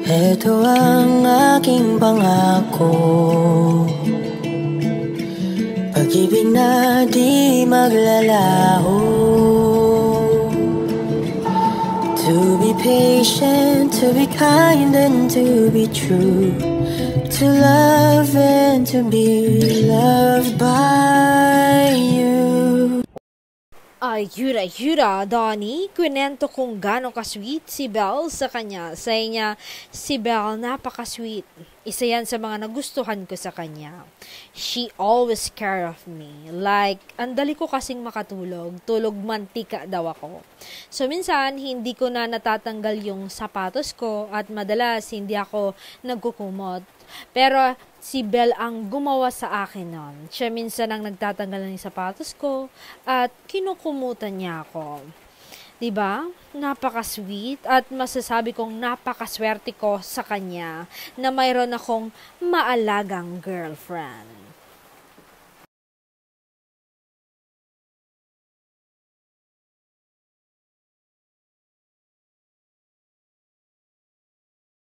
Ito ang aking pangako, pag-ibig na di maglalaho. To be patient, to be kind and to be true, to love and to be loved by you. Ay, yura, Donnie. Kwento kung gano'ng kasweet si Belle sa kanya. Sa niya, si Belle napaka-sweet. Isa yan sa mga nagustuhan ko sa kanya. She always care of me. Like, andali ko kasing makatulog. Tulog mantika daw ako. So, minsan, hindi ko na natatanggal yung sapatos ko at madalas, hindi ako nagkukumot. Pero, si Belle ang gumawa sa akin nun. Siya minsan ang nagtatanggal ng sapatos ko at kinukumutan niya ako. Diba? Napaka-sweet at masasabi kong napakaswerte ko sa kanya na mayroon akong maalagang girlfriend.